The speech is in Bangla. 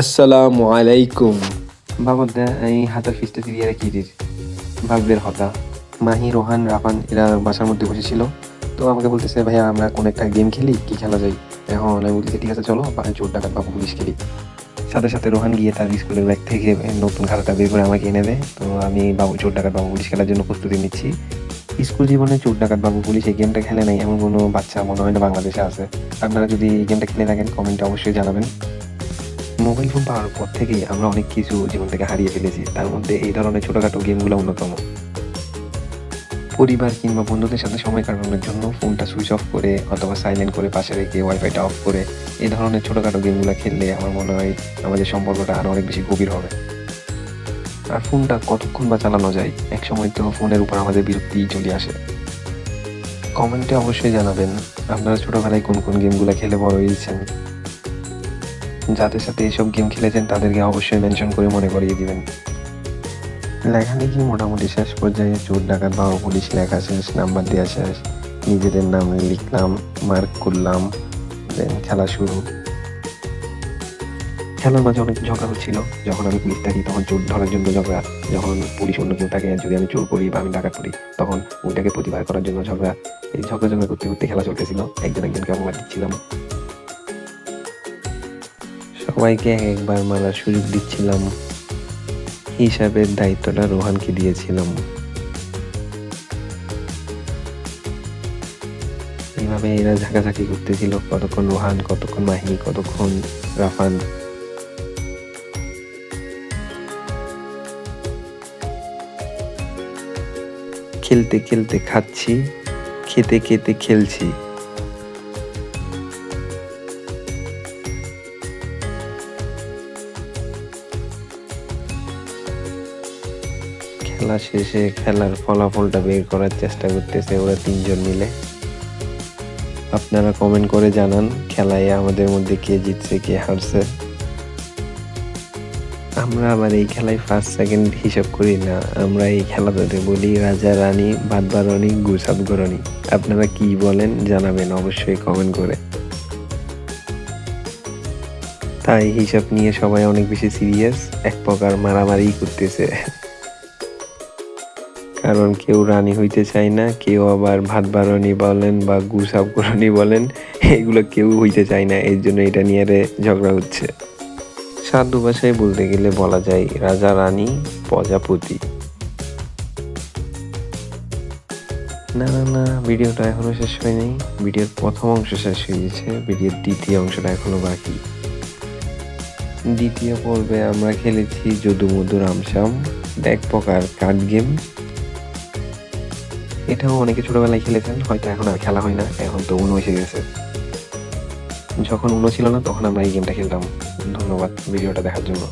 আসসালামু আলাইকুম। বাবদ এই হাতার ফিসটা সিরিয়ারে কিরির ভাগদের হতা মাহি, রোহান, রাফান এরা বাসার মধ্যে বসেছিল। তো আমাকে বলতেছে, ভাইয়া আমরা কোন একটা গেম খেলি, কি খেলা যায়? এখন আমি বলতেছি, ঠিক আছে চলো চোর ডাকাত বাবু পুলিশ খেলি। সাথে সাথে রোহান গিয়ে তার স্কুলের ব্যাগ থেকে নতুন খাতাটা বের করে আমাকে এনে দেয়। তো আমি চোর ডাকাত বাবু পুলিশ খেলার জন্য প্রস্তুতি নিচ্ছি। স্কুল জীবনে চোর ডাকাত বাবু পুলিশ এই গেমটা খেলে নাই এমন কোনো বাচ্চা মনে হয় না বাংলাদেশে আছে। আপনারা যদি এই গেমটা খেলে থাকেন কমেন্টে অবশ্যই জানাবেন। মোবাইল ফোন পাওয়ার পর থেকেই আমরা অনেক কিছু জীবন থেকে হারিয়ে ফেলেছি, তার মধ্যে এই ধরনের ছোটখাটো গেমগুলো অন্যতম। পরিবার কিংবা বন্ধুদের সাথে সময় কাটানোর জন্য ফোনটা সুইচ অফ করে অথবা সাইলেন্ট করে পাশে রেখে ওয়াইফাইটা অফ করে এই ধরনের ছোটখাটো গেমগুলো খেললে আমার মনে হয় আমাদের সম্পর্কটা আরো অনেক বেশি গভীর হবে। আর ফোনটা কতক্ষণ বা চালানো যায়, একসময় তো ফোনের উপর আমাদের বিরক্তি চলে আসে। কমেন্টে অবশ্যই জানাবেন আপনারা ছোটবেলায় কোন কোন গেমগুলো খেলে বড় হয়েছেন। যাদের সাথে এইসব গেম খেলেছেন তাদেরকে অবশ্যই মেনশন করে মনে করিয়ে দিবেন। লেখালেখি মোটামুটি শেষ পর্যায়ে, চোর ডাকাত বাবু পুলিশ লেখা শেষ, নাম্বার দেওয়া শেষ, নিজেদের নাম লিখলাম, মার্ক করলাম, দেন খেলা শুরু। খেলার মাঝে অনেক ঝগড়া হচ্ছিল। যখন আমি পুলিশ থাকি তখন চোর ধরার জন্য ঝগড়া, যখন পুলিশ অন্য কেউ থাকে যদি আমি চোর করি বা আমি ডাকাত করি তখন ওইটাকে প্রতিবাদ করার জন্য ঝগড়া। এই ঝগড়া করতে করতে খেলা চলতেছিল, একজন একজনকে অপবাদ দিচ্ছিলাম, সবাইকে এক একবার মারার সুযোগ দিচ্ছিলাম। হিসাবের দায়িত্বটা রোহানকে দিয়েছিলাম। এইভাবে এরা ঝাঁকাঝাঁকি করতেছিল, কতক্ষণ রোহান, কতক্ষণ মাহি, কতক্ষণ রাফান। খেলতে খেলতে খাচ্ছি, খেতে খেতে খেলছি। খেলা শেষে খেলার ফলাফলটা বের করার চেষ্টা করতেছে ওরা তিনজন মিলে। আপনারা কমেন্ট করে জানান খেলায় আমাদের মধ্যে কে জিতছে কে হারছে। আমরা আবার এই খেলায় ফার্স্ট সেকেন্ড হিসাব করি না, আমরা এই খেলাটাতে বলি রাজা রানী ভাত বারণী গুসাব গরণী। আপনারা কি বলেন জানাবেন অবশ্যই কমেন্ট করে। তাই হিসাব নিয়ে সবাই অনেক বেশি সিরিয়াস, এক প্রকার মারামারি করতেছে। কারণ কেউ রানী হইতে চায় না, কেউ আবার ভাত বারণী বলেন বা গুসাব গরণী বলেন, এগুলো কেউ হইতে চায় না, এর জন্য এটা নিয়ে ঝগড়া হচ্ছে। সাধু ভাষায় বলতে গেলে বলা যায় রাজা রানী প্রজাপতি। না না না, ভিডিওটা এখনো শেষ হয়নি। ভিডিওর প্রথম অংশ শেষ হয়ে গেছে, ভিডিওর দ্বিতীয় অংশটা এখনো বাকি। দ্বিতীয় পর্বে আমরা খেলেছি যদু মধু রামশ্যাম, এক প্রকার কার্ড গেম। এটাও অনেকে ছোটবেলায় খেলেছেন, হয়তো এখন আর খেলা হয় না, এখন তো উনো এসে গেছে। যখন উনো ছিল না তখন আমরা এই গেমটা খেলতাম। ধন্যবাদ ভিডিওটা দেখার জন্য।